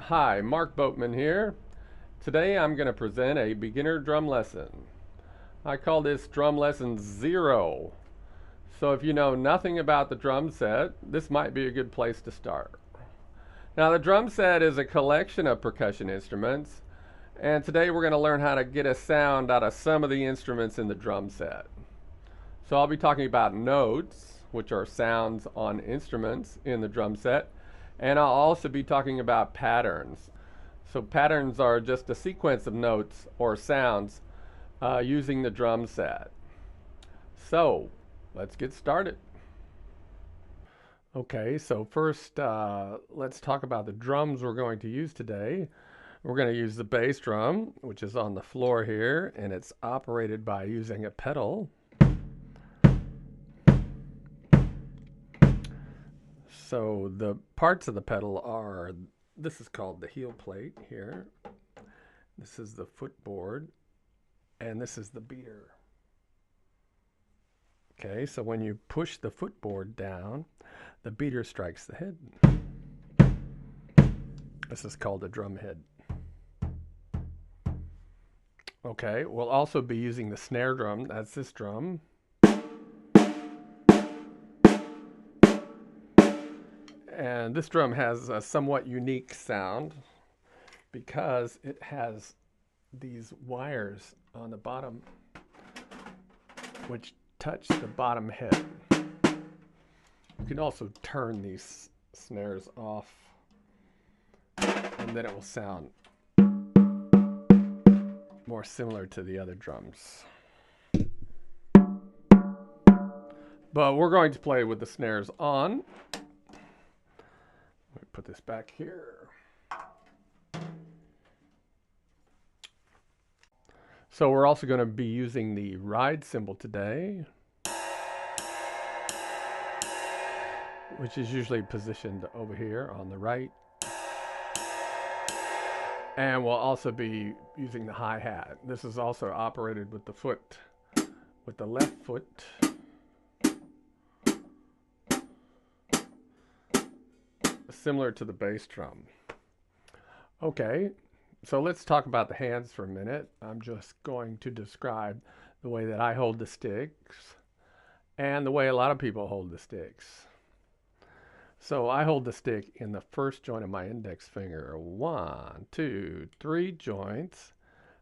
Hi, Mark Boatman here. Today I'm going to present a beginner drum lesson. I call this drum lesson 0. So if you know nothing about the drum set, this might be a good place to start. Now the drum set is a collection of percussion instruments, and today we're going to learn how to get a sound out of some of the instruments in the drum set. So I'll be talking about notes, which are sounds on instruments in the drum set, and I'll also be talking about patterns. So patterns are just a sequence of notes or sounds using the drum set. So let's get started. Okay, so first let's talk about the drums we're going to use today. We're going to use the bass drum, which is on the floor here, and it's operated by using a pedal. So the parts of the pedal are, this is called the heel plate here. This is the footboard, and this is the beater. Okay, so when you push the footboard down, the beater strikes the head. This is called a drum head. Okay, we'll also be using the snare drum. That's this drum. And this drum has a somewhat unique sound because it has these wires on the bottom which touch the bottom head. You can also turn these snares off and then it will sound more similar to the other drums. But we're going to play with the snares on. Let me put this back here. So we're also going to be using the ride cymbal today, which is usually positioned over here on the right. And we'll also be using the hi-hat. This is also operated with the foot, with the left foot. Similar to the bass drum. Okay, so let's talk about the hands for a minute. I'm just going to describe the way that I hold the sticks and the way a lot of people hold the sticks. So I hold the stick in the first joint of my index finger. 1, 2, 3 joints.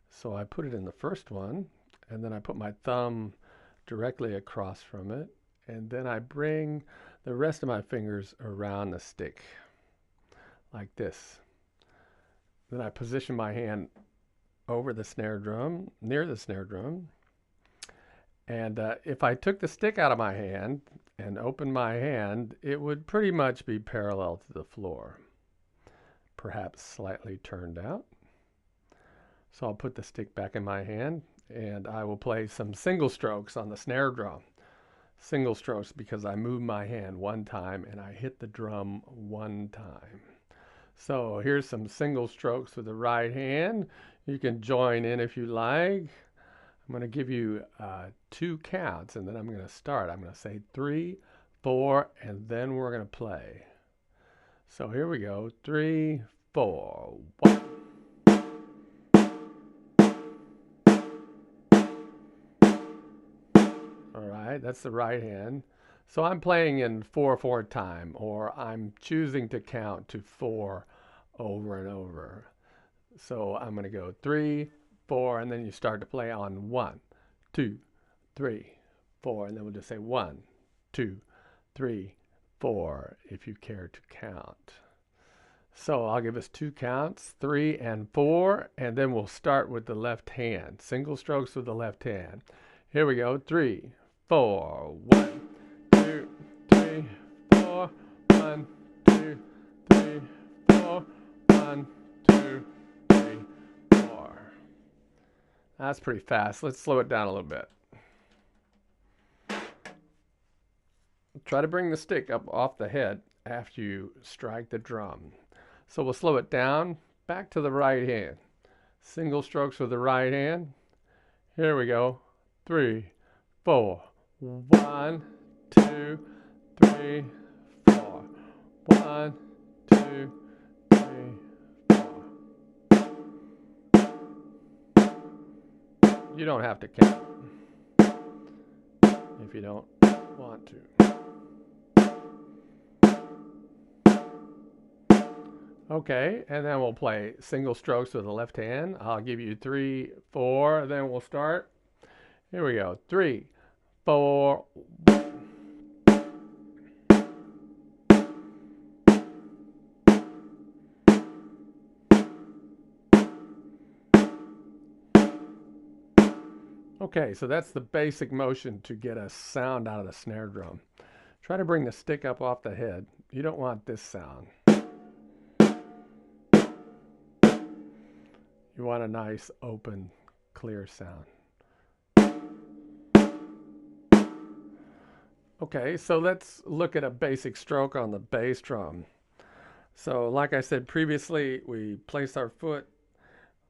So I put it in the first one, and then I put my thumb directly across from it, and then I bring the rest of my fingers around the stick like this. Then I position my hand over the snare drum, near the snare drum. And if I took the stick out of my hand and opened my hand, it would pretty much be parallel to the floor, perhaps slightly turned out. So I'll put the stick back in my hand and I will play some single strokes on the snare drum. Single strokes because I move my hand one time and I hit the drum one time. So here's some single strokes with the right hand. You can join in if you like. I'm going to give you 2 counts and then I'm going to start. I'm going to say 3, 4, and then we're going to play. So here we go. 3, 4, 1. All right, that's the right hand. So I'm playing in 4/4 time, or I'm choosing to count to 4 over and over. So I'm going to go 3, 4, and then you start to play on 1, 2, 3, 4, and then we'll just say 1, 2, 3, 4 if you care to count. So I'll give us 2 counts, 3 and 4, and then we'll start with the left hand. Single strokes with the left hand. Here we go. 3, 4, 1, 2, 3, 4, 1, 2, 3, 4, 1, 2, 3, 4. That's pretty fast. Let's slow it down a little bit. Try to bring the stick up off the head after you strike the drum. So we'll slow it down, back to the right hand. Single strokes with the right hand. Here we go. 3, 4, 1, 2, 3, 4. 1, 2, 3, You don't have to count if you don't want to. Okay, and then we'll play single strokes with the left hand. I'll give you 3, 4, then we'll start. Here we go. 3, 4. Okay, so that's the basic motion to get a sound out of the snare drum. Try to bring the stick up off the head. You don't want this sound. You want a nice, open, clear sound. Okay, so let's look at a basic stroke on the bass drum. So like I said previously, we place our foot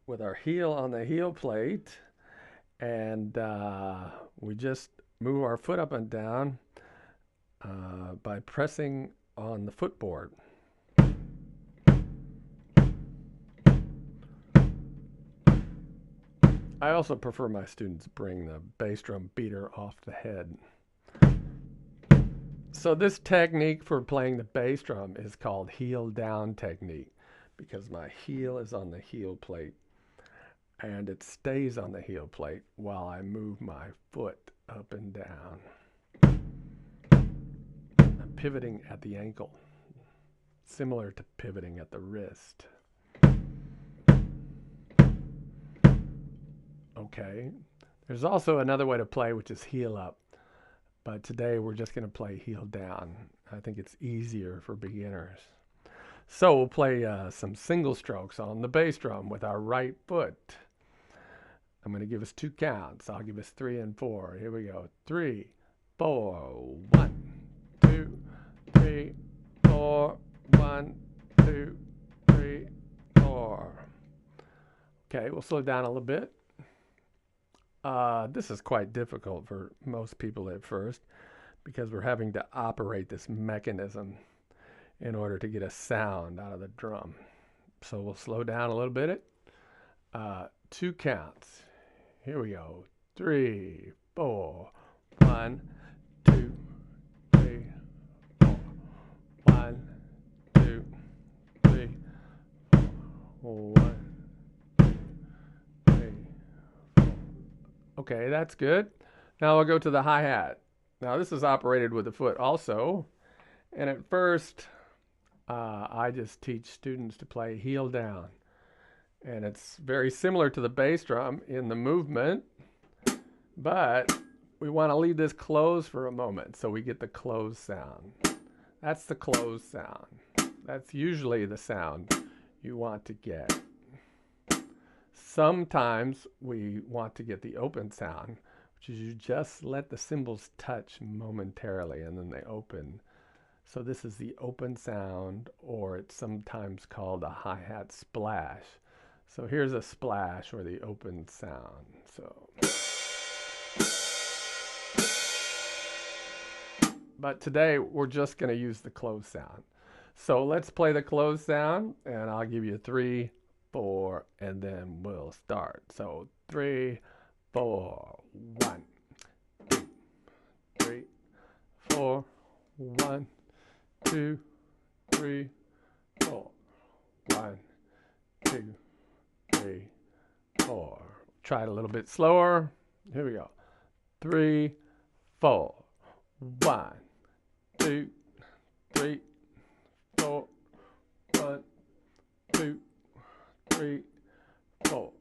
with our heel on the heel plate, and we just move our foot up and down by pressing on the footboard. I also prefer my students bring the bass drum beater off the head. So this technique for playing the bass drum is called heel down technique, because my heel is on the heel plate and it stays on the heel plate while I move my foot up and down. I'm pivoting at the ankle, similar to pivoting at the wrist. Okay, there's also another way to play, which is heel up. But today we're just going to play heel down. I think it's easier for beginners. So we'll play some single strokes on the bass drum with our right foot. I'm going to give us 2 counts. I'll give us 3 and 4. Here we go. 3, 4, 1, 2, 3, 4, 1, 2, 3, 4. Okay, we'll slow down a little bit. This is quite difficult for most people at first because we're having to operate this mechanism in order to get a sound out of the drum. So we'll slow down a little bit. 2 counts. Here we go. 3, 4, 1, 2, 3, 4. 1, 2, 3, 4. 1. Okay, that's good. Now we'll go to the hi-hat. Now this is operated with the foot also. And at first, I just teach students to play heel down. And it's very similar to the bass drum in the movement, but we want to leave this closed for a moment so we get the closed sound. That's the closed sound. That's usually the sound you want to get. Sometimes we want to get the open sound, which is you just let the cymbals touch momentarily and then they open. So this is the open sound, or it's sometimes called a hi-hat splash. So here's a splash or the open sound. But today we're just going to use the closed sound. So let's play the closed sound, and I'll give you 3, 4, and then we'll start. So 3, 4, 1, 2, 3, 4, 1, 2, 3, 4, 1, 2, 3, 4. Try it a little bit slower. Here we go. 3, 4, 1, 2, 3, 4, 1, 2, 3, 4,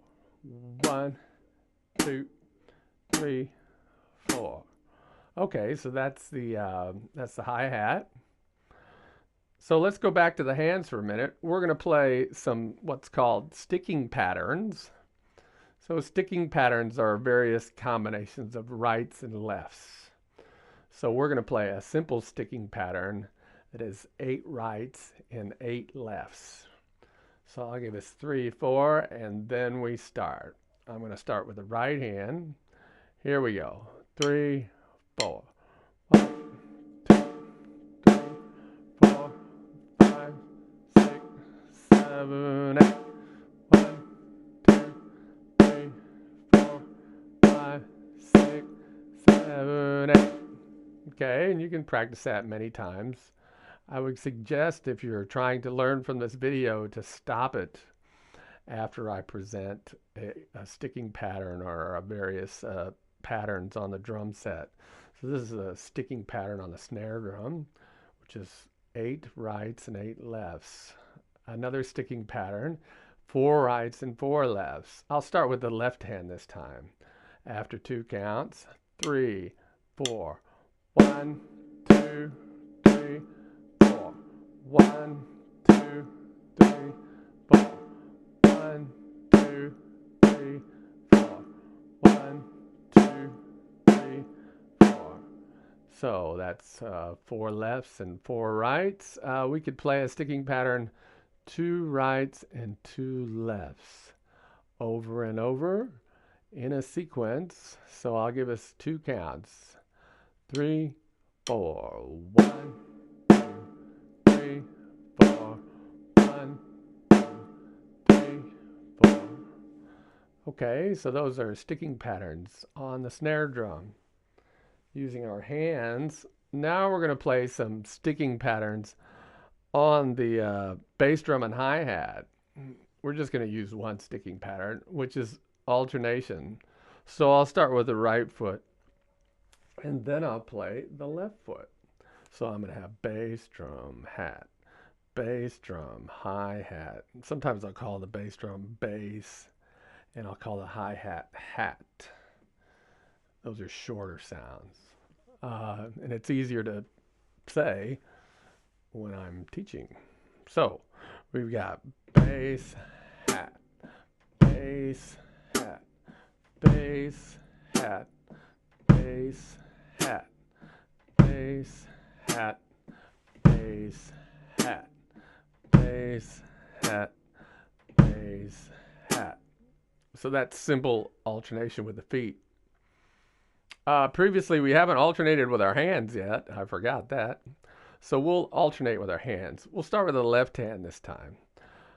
1, 2, 3, 4. Okay, so that's the hi-hat. So let's go back to the hands for a minute. We're going to play some what's called sticking patterns. So sticking patterns are various combinations of rights and lefts. So we're going to play a simple sticking pattern that is 8 rights and 8 lefts. So I'll give us 3, 4, and then we start. I'm going to start with the right hand. Here we go. 3, 4. 1, 2, 3, 4, 5, 6, 7, 8. 1, 2, 3, 4, 7, 8. Okay, and you can practice that many times. I would suggest if you're trying to learn from this video to stop it after I present a sticking pattern or various patterns on the drum set. So this is a sticking pattern on the snare drum, which is 8 rights and 8 lefts. Another sticking pattern, 4 rights and 4 lefts. I'll start with the left hand this time. After 2 counts, 3, 4. 1, 2, 3, 4. 1, 2, 3, 4. 1, 2, 3, 4. 1, 2, 3, 4. So that's 4 lefts and 4 rights. We could play a sticking pattern 2 rights and 2 lefts over and over in a sequence. So I'll give us 2 counts. 3, 4. 1, 2, 3, 4. 1, 2, 3, 4. Okay, so those are sticking patterns on the snare drum using our hands. Now we're going to play some sticking patterns on the bass drum and hi-hat. We're just going to use one sticking pattern, which is alternation. So I'll start with the right foot, and then I'll play the left foot. So I'm going to have bass drum, hat, bass drum, hi-hat. Sometimes I'll call the bass drum bass, and I'll call the hi-hat hat. Those are shorter sounds. And it's easier to say when I'm teaching. So we've got bass, hat, bass, hat, bass, hat, bass, hat, bass, hat, bass, hat, bass, hat, bass, hat. So that's simple alternation with the feet. Previously, we haven't alternated with our hands yet. I forgot that. So we'll alternate with our hands. We'll start with the left hand this time.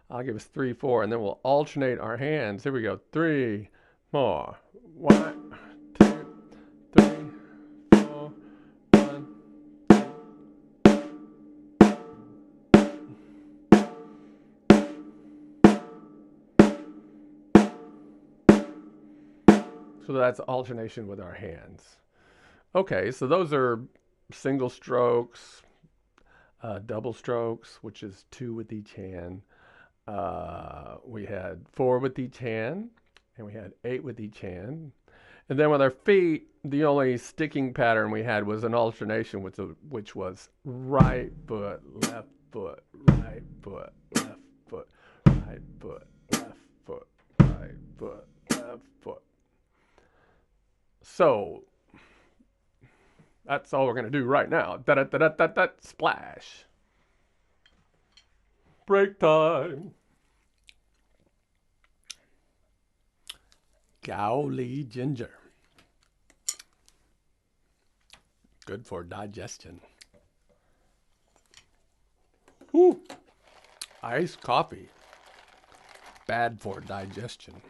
I'll give us 3, 4, and then we'll alternate our hands. Here we go. 3 more. 1, 2, 3, 4. 1, 2. So that's alternation with our hands. Okay, so those are single strokes, double strokes, which is 2 with each hand. We had 4 with each hand, and we had 8 with each hand. And then with our feet, the only sticking pattern we had was an alternation, which was right foot, left foot, right foot, left foot, right foot, left foot, right foot, left foot. So that's all we're going to do right now. Da-da-da-da-da-da, splash. Break time. Golly ginger. Good for digestion. Whew. Iced coffee. Bad for digestion.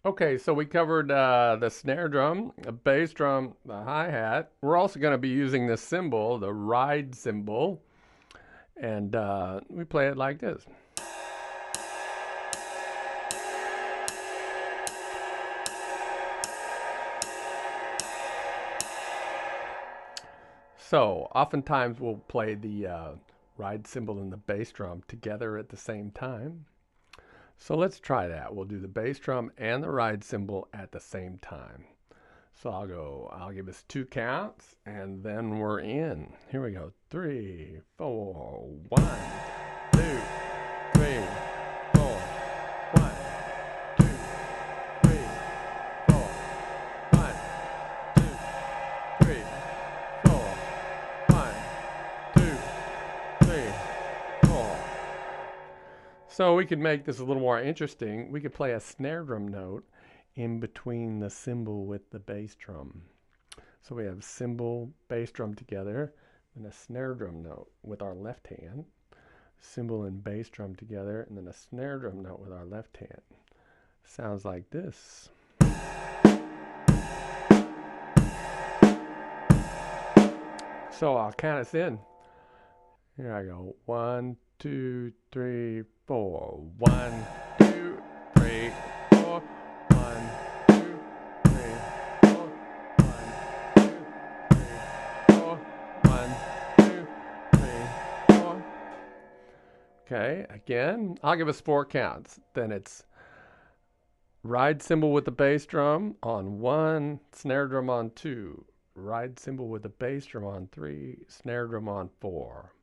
Okay, so we covered the snare drum, the bass drum, the hi-hat. We're also going to be using this cymbal, the ride cymbal, and we play it like this. So oftentimes we'll play the ride cymbal and the bass drum together at the same time. So let's try that. We'll do the bass drum and the ride cymbal at the same time. So I'll give us 2 counts, and then we're in. Here we go. 3, 4. 1, 2, 3, 4. 1, 2, 3, 4. 1, 2, 3, 4. 1, 2, 3, 4. So we could make this a little more interesting. We could play a snare drum note in between the cymbal with the bass drum. So we have cymbal, bass drum together, and a snare drum note with our left hand. Cymbal and bass drum together, and then a snare drum note with our left hand. Sounds like this. So I'll count us in. Here I go. 1, 2, 3, 4. 1, 2, 3, 4. 1, 2, 3, 4. 1, 2, 3, 4. 1, 2, 3, 4. Okay, again, I'll give us 4 counts. Then it's ride cymbal with the bass drum on 1, snare drum on 2, ride cymbal with the bass drum on 3, snare drum on 4.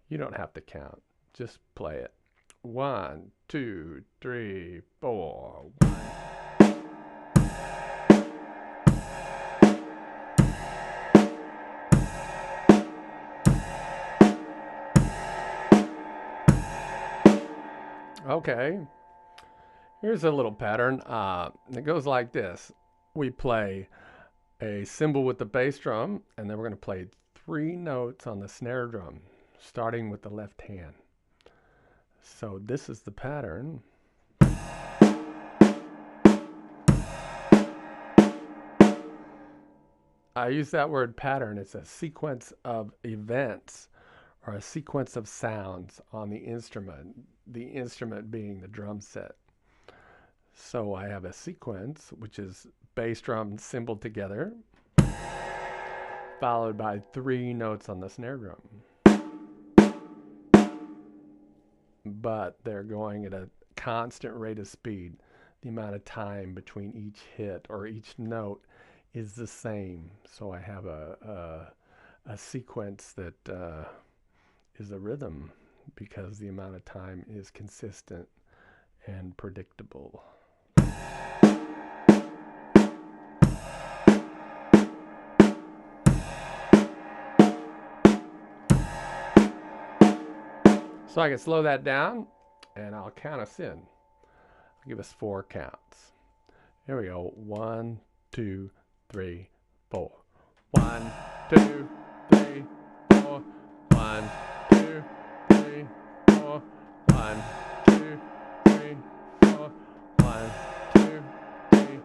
You don't have to count, just play it. 1, 2, 3, 4. 1. Okay, here's a little pattern. It goes like this. We play a cymbal with the bass drum, and then we're going to play 3 notes on the snare drum, starting with the left hand. So this is the pattern. I use that word pattern. It's a sequence of events or a sequence of sounds on the instrument being the drum set. So I have a sequence, which is bass drum, cymbal together, followed by 3 notes on the snare drum. But they're going at a constant rate of speed. The amount of time between each hit or each note is the same. So I have a sequence that is a rhythm because the amount of time is consistent and predictable. So I can slow that down and I'll count us in. I'll give us 4 counts. Here we go. 1, 2, 3, 4. 1, 2, 3, 4. 1, 2, 3, 4. 1, 2, 3, 4. 1, 2, 3,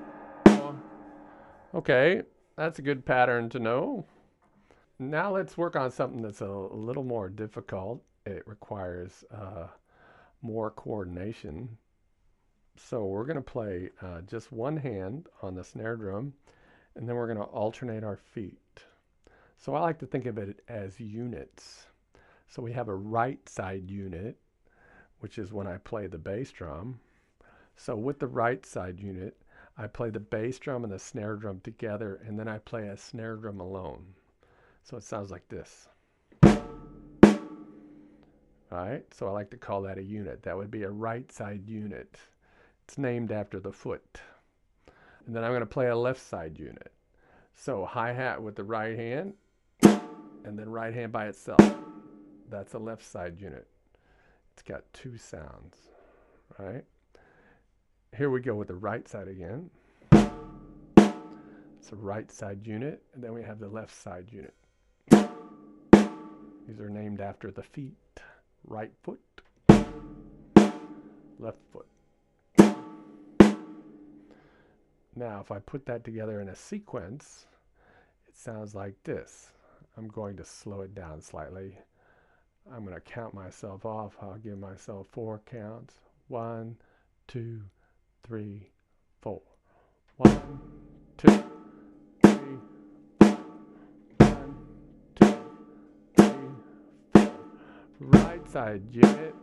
4. Okay, that's a good pattern to know. Now let's work on something that's a little more difficult. It requires more coordination. So we're going to play just one hand on the snare drum, and then we're going to alternate our feet. So I like to think of it as units. So we have a right side unit, which is when I play the bass drum. So with the right side unit, I play the bass drum and the snare drum together, and then I play a snare drum alone. So it sounds like this. All right, so I like to call that a unit. That would be a right side unit. It's named after the foot. And then I'm going to play a left side unit. So hi-hat with the right hand, and then right hand by itself. That's a left side unit. It's got 2 sounds, right? Here we go with the right side again. It's a right side unit, and then we have the left side unit. These are named after the feet. Right foot, left foot. Now, if I put that together in a sequence, it sounds like this. I'm going to slow it down slightly. I'm going to count myself off. I'll give myself 4 counts. 1, 2, 3, 4. 1, 2, 3, 4. 1, 2, 3, 4. Right side unit,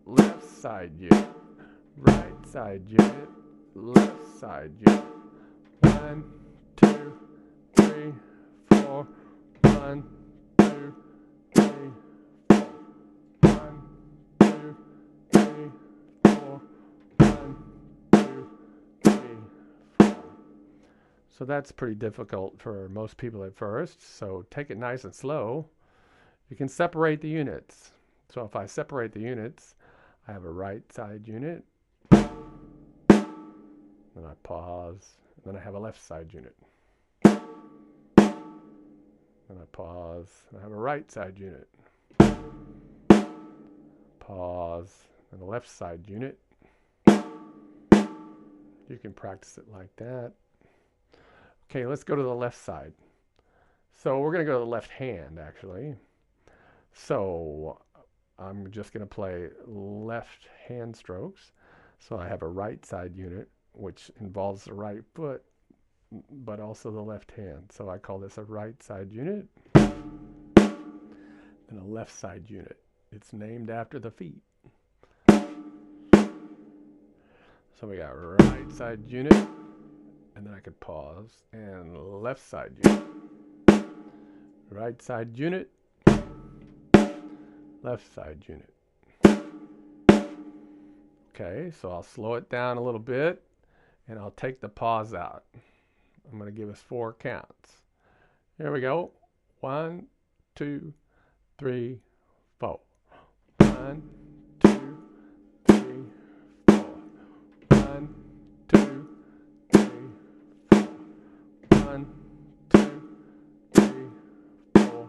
left side unit, right side unit, left side unit. 1, 2, 3, 4. 1, 2, 3, 4. 1, 2, 3, 4. 1, 2, 3, 4. So that's pretty difficult for most people at first. So take it nice and slow. You can separate the units. So if I separate the units, I have a right side unit, then I pause, and then I have a left side unit. Then I pause, and I have a right side unit. Pause, and a left side unit. You can practice it like that. Okay, let's go to the left side. So we're going to go to the left hand, actually. So I'm just going to play left hand strokes. So I have a right side unit, which involves the right foot, but also the left hand. So I call this a right side unit and a left side unit. It's named after the feet. So we got right side unit, and then I could pause, and left side unit. Right side unit, left side unit. Okay, so I'll slow it down a little bit, and I'll take the pause out. I'm going to give us 4 counts. Here we go. 1, 2, 3, 4. 1, 2, 3, 4. 1, 2, 3, 4. 1, 2, 3, 4. 1, 2, 3, 4.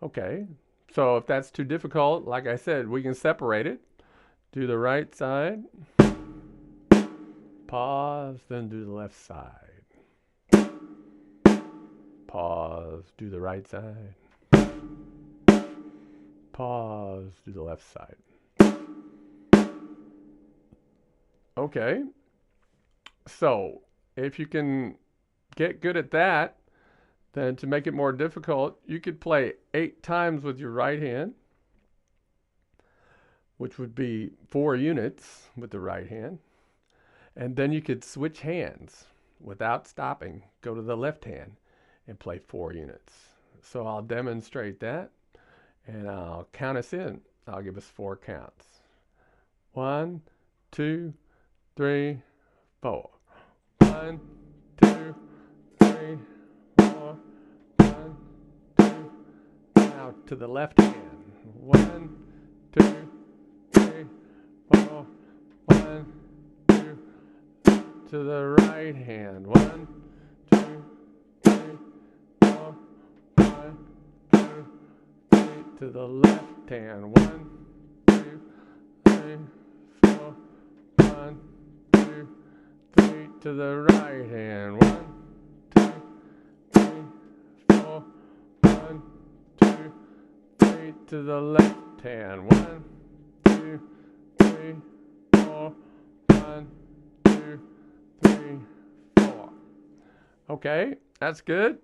Okay, so if that's too difficult, like I said, we can separate it. Do the right side, pause, then do the left side. Pause, do the right side. Pause, do the left side. Okay, so if you can get good at that, then to make it more difficult, you could play 8 times with your right hand, which would be 4 units with the right hand. And then you could switch hands without stopping, go to the left hand and play 4 units. So I'll demonstrate that and I'll count us in. I'll give us 4 counts. 1, 2, 3, 4. 1, 2, 3, 4. 1, 2. Now to the left hand. 1, 2, 3, 4. 1, 2. To the right hand. 1, 2, 3, 4. 1, 2, 3. To the left hand. 1, 2, 3, 4. 1, 2, 3. To the right hand. 1, 2, 3, 4. 1, 2, 3. To the left hand. 1, 2, 3, 4. 1, 2, 3, 4. Okay, that's good.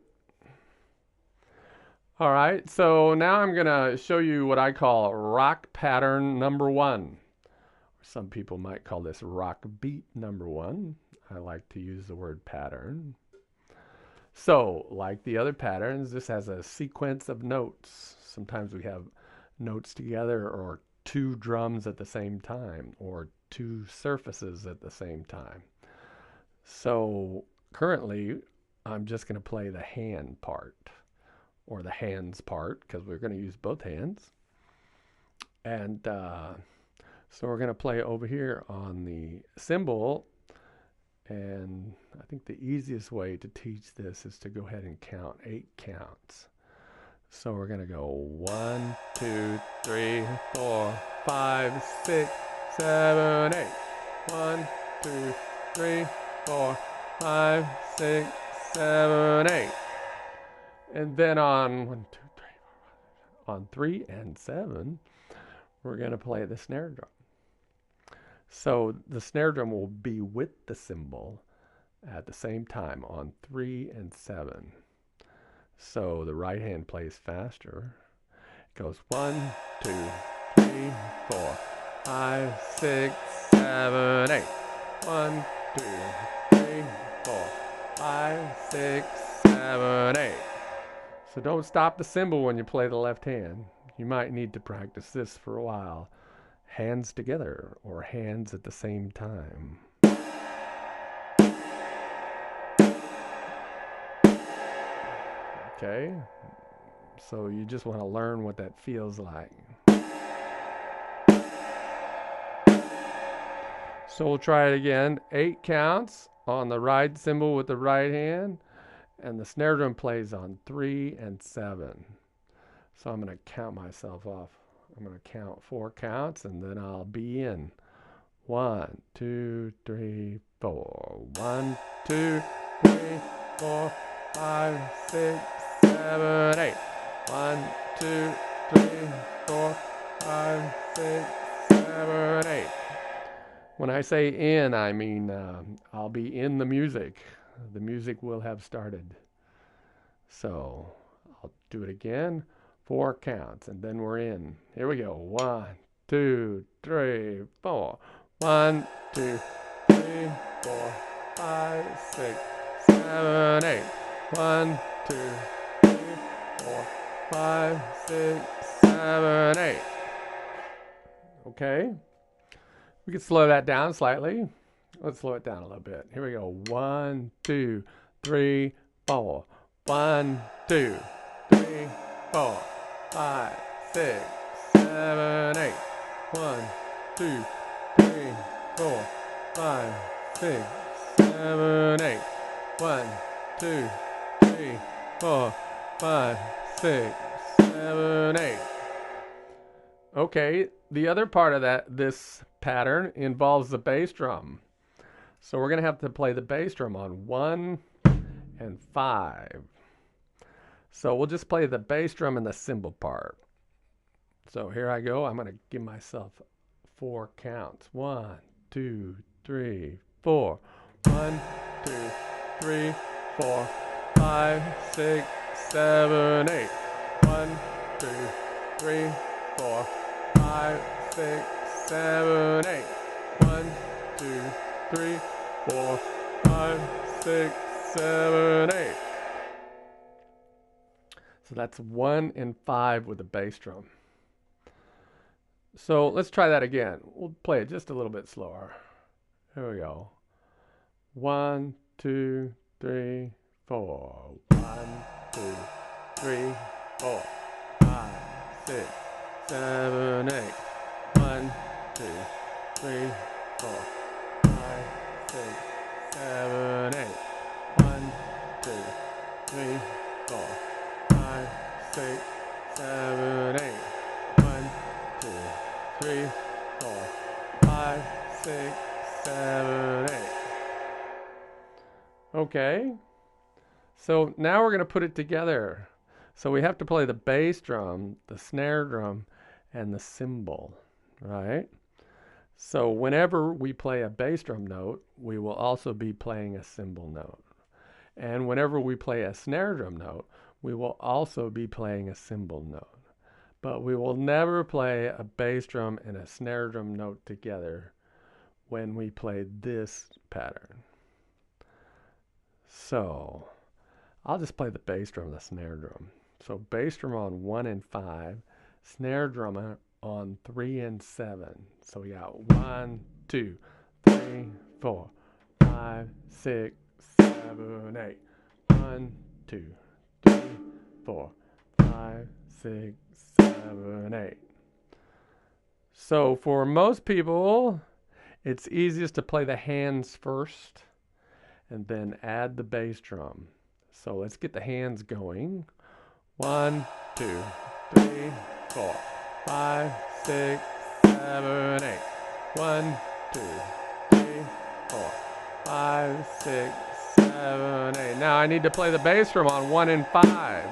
All right, so now I'm going to show you what I call rock pattern number 1. Some people might call this rock beat number 1. I like to use the word pattern. So, like the other patterns, this has a sequence of notes. Sometimes we have notes together, or 2 drums at the same time, or 2 surfaces at the same time. So currently, I'm just going to play the hand part, or the hands part, because we're going to use both hands. And so we're going to play over here on the cymbal. And I think the easiest way to teach this is to go ahead and count 8 counts. So we're going to go 1, 2, 3, 4, 5, 6, 7, 8. 1, 2, 3, 4, 5, 6, 7, 8. And then on 1, 2, 3, 4, on 3 and 7, we're going to play the snare drum. So the snare drum will be with the cymbal at the same time on 3 and 7. So the right hand plays faster. It goes 1, 2, 3, 4, 5, 6, 7, 8. 1, 2, 3, 4, 5, 6, 7, 8. So don't stop the cymbal when you play the left hand. You might need to practice this for a while. Hands together or hands at the same time. Okay, so you just want to learn what that feels like. So we'll try it again. 8 counts on the right cymbal with the right hand, and the snare drum plays on 3 and 7. So I'm going to count myself off. I'm going to count 4 counts, and then I'll be in. 1, 2, 3, four. 1, 2, 3, 4, 5, 6, 7, 8. 1, 2, 3, 4, 5, 6, 7, 8. When I say in, I mean I'll be in the music. The music will have started. So I'll do it again. 4 counts, and then we're in. Here we go. 1, 2, 3, 4. 1, 2, 3, 4, 5, 6, 7, 8. 1, 2, 3, 4, 5, 6, 7, 8. Okay. We can slow that down slightly. Let's slow it down a little bit. Here we go. 1, 2, 3, 4. 1, 2, 3, 4, 5, 6, 7, 8. 1, 2, 3, 4, 5, 6, 7, 8. 1, 2, 3, 4, 5, 6, 7, 8. Okay, the other part of this pattern involves the bass drum. So we're going to have to play the bass drum on 1 and 5. So we'll just play the bass drum and the cymbal part. So here I go. I'm going to give myself 4 counts. 1, 2, 3, 4. 1, 2, 3, 4, 5, 6, 7, 8. 1, 2, 3, 4, 5, 6, 7, 8. 1, 2, 3, 4, 5, 6, 7, 8. So that's 1 and 5 with the bass drum. So let's try that again. We'll play it just a little bit slower. Here we go. 1, 2, 3, 4. 1, 2, 3, 4, 5, 6, 7, 8. 1, 2, 3, 4, 5, 6, 7, 8. 1, 2, 3, 4, 5, 6, 7, 8. 1, 2, 3, 4, 5, 6, 7, 8. Okay. So now we're going to put it together. So we have to play the bass drum, the snare drum, and the cymbal, right? So whenever we play a bass drum note, we will also be playing a cymbal note. And whenever we play a snare drum note, we will also be playing a cymbal note. But we will never play a bass drum and a snare drum note together when we play this pattern. So I'll just play the bass drum and the snare drum. So bass drum on 1 and 5, snare drum on 3 and 7. So we got 1, 2, 3, 4, 5, 6, 7, 8. 1, 2, 3, 4, 5, 6, 7, 8. So for most people, it's easiest to play the hands first and then add the bass drum. So let's get the hands going. 1, 2, 3, 4, 5, 6, 7, 8. 1, 2, 3, 4, 5, 6, 7, 8. Now I need to play the bass drum on 1 and 5.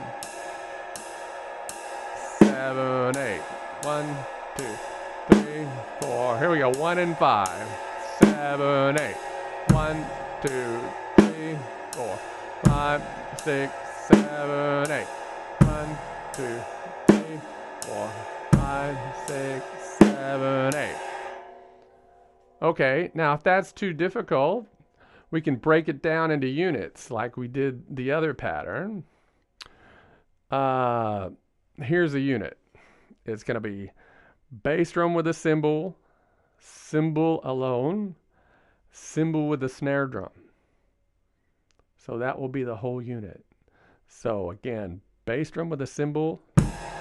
7, 8. 1, 2, 3, 4. Here we go. 1 and 5. 7, 8. 1, 2, 3, 4, 5, 6, 7, 8. 1, 2, 3, 4, 5, 6, 7, 8. Okay, now if that's too difficult, we can break it down into units like we did the other pattern. Here's a unit. It's going to be bass drum with a cymbal, cymbal alone, cymbal with a snare drum. So that will be the whole unit. So again, bass drum with a cymbal,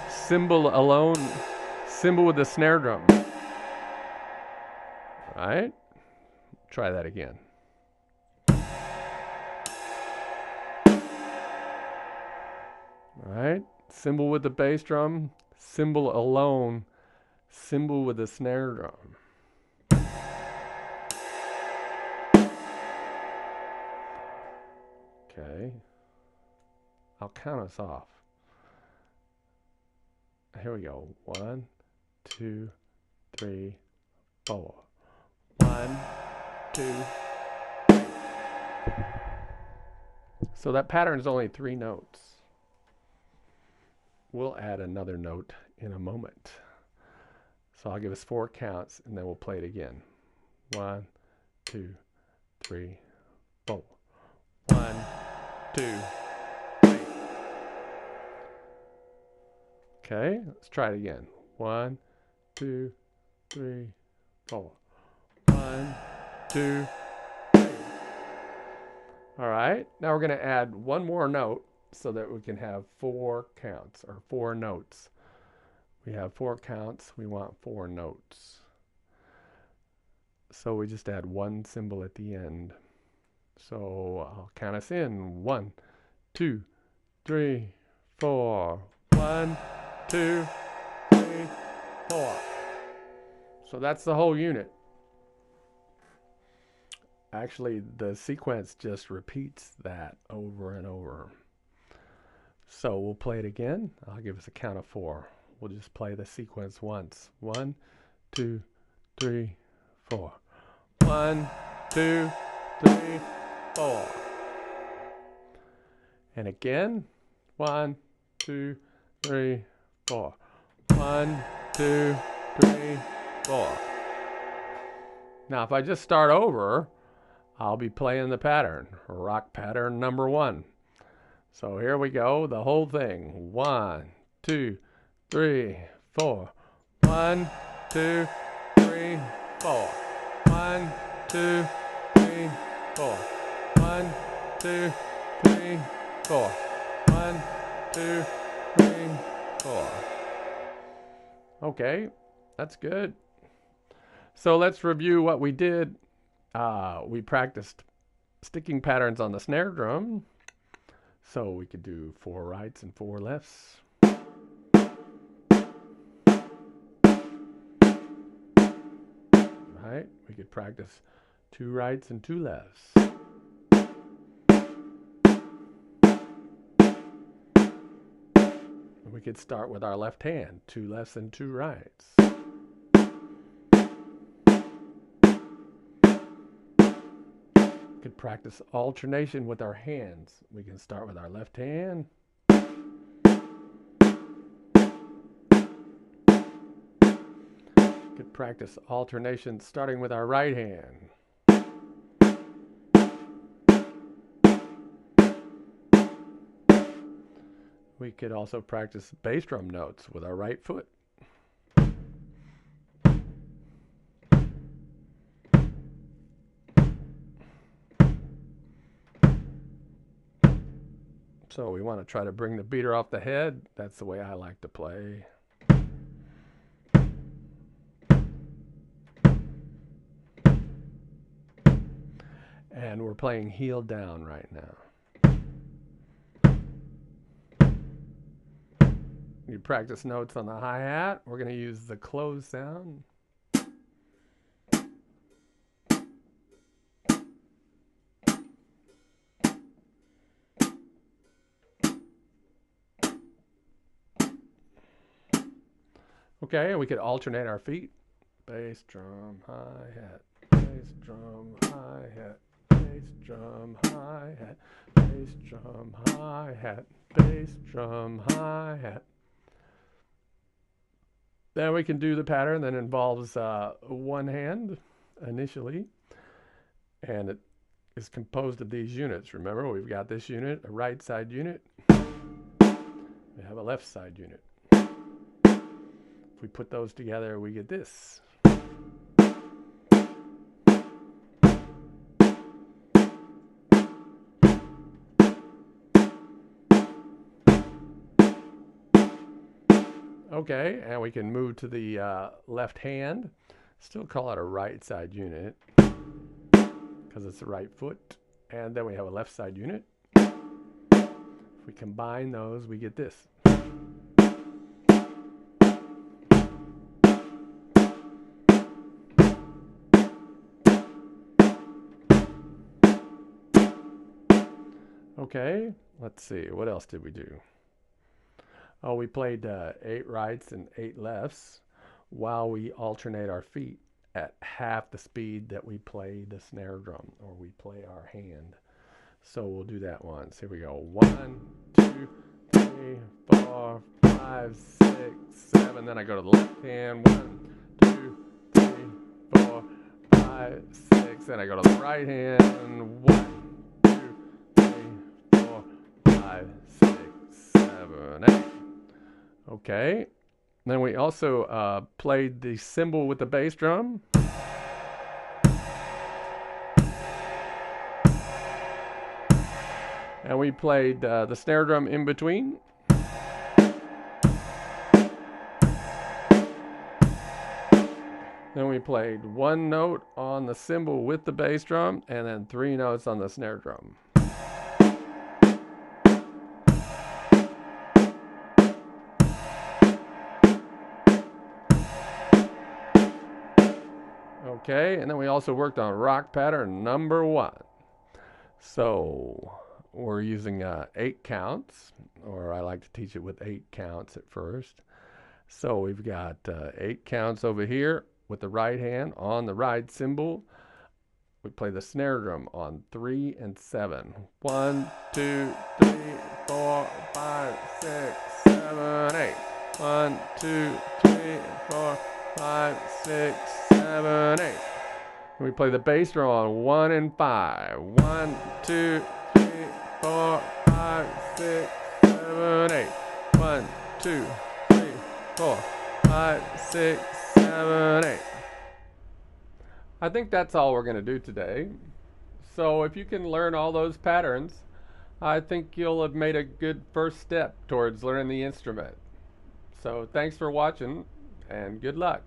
cymbal alone, cymbal with a snare drum. All right? Try that again. All right? Cymbal with the bass drum, cymbal alone, cymbal with the snare drum. Okay. I'll count us off. Here we go. 1, 2, 3, 4. 1, 2. So that pattern is only 3 notes. We'll add another note in a moment. So I'll give us 4 counts and then we'll play it again. 1, 2, 3, 4. 1, 2, 3. Okay, let's try it again. 1, 2, 3, 4. 1, 2, 3. All right, now we're going to add one more note so that we can have 4 counts or 4 notes. We have 4 counts, we want 4 notes. So we just add one symbol at the end. So I'll count us in. 1, 2, 3, 4. 1, 2, 3, 4. So that's the whole unit. Actually, the sequence just repeats that over and over. So we'll play it again. I'll give us a count of 4. We'll just play the sequence once. 1, 2, 3, 4. 1, 2, 3, 4. And again. 1, 2, 3, 4. 1, 2, 3, 4. Now, if I just start over, I'll be playing the pattern, rock pattern number 1. So here we go, the whole thing. 1, 2, 3, 4. 1, 2, 3, 4. 1, 2, 3, 4. 1, 2, 3, 4. 1, 2, 3, 4. Okay, that's good. So let's review what we did. We practiced sticking patterns on the snare drum. So we could do 4 rights and 4 lefts. Right? We could practice 2 rights and 2 lefts. We could start with our left hand, 2 lefts and 2 rights. We could practice alternation with our hands. We can start with our left hand. We could practice alternation starting with our right hand. We could also practice bass drum notes with our right foot. So we want to try to bring the beater off the head. That's the way I like to play. And we're playing heel down right now. You practice notes on the hi-hat. We're going to use the close sound. Okay, we could alternate our feet. Bass drum, hi-hat, bass drum, hi-hat, bass drum, hi-hat, bass drum, hi-hat, bass drum, hi-hat. Then we can do the pattern that involves one hand initially, and it is composed of these units. Remember, we've got this unit, a right side unit. We have a left side unit. If we put those together, we get this. Okay, and we can move to the left hand. Still call it a right side unit because it's the right foot. And then we have a left side unit. If we combine those, we get this. Okay, let's see. What else did we do? Oh, we played 8 rights and 8 lefts while we alternate our feet at half the speed that we play the snare drum or we play our hand. So we'll do that once. Here we go. 1, 2, 3, 4, 5, 6, 7. Then I go to the left hand. 1, 2, 3, 4, 5, 6. Then I go to the right hand. 1, 2, 3, 4, 5, 6, 7, 8. Okay. Then we also played the cymbal with the bass drum. And we played the snare drum in between. Then we played 1 note on the cymbal with the bass drum, and then 3 notes on the snare drum. Okay, and then we also worked on rock pattern number 1. So we're using 8 counts, or I like to teach it with 8 counts at first. So we've got 8 counts over here with the right hand on the ride cymbal. We play the snare drum on 3 and 7. 1, 2, 3, 4, 5, 6, 7, 8. 1, 2, 3, 4, 5, 6, 7, 8. And we play the bass drum on 1 and 5. 1, 2, 3, 4, 5, 6, 7, 8. 1, 2, 3, 4, 5, 6, 7, 8. I think that's all we're going to do today. So if you can learn all those patterns, I think you'll have made a good first step towards learning the instrument. So thanks for watching, and good luck.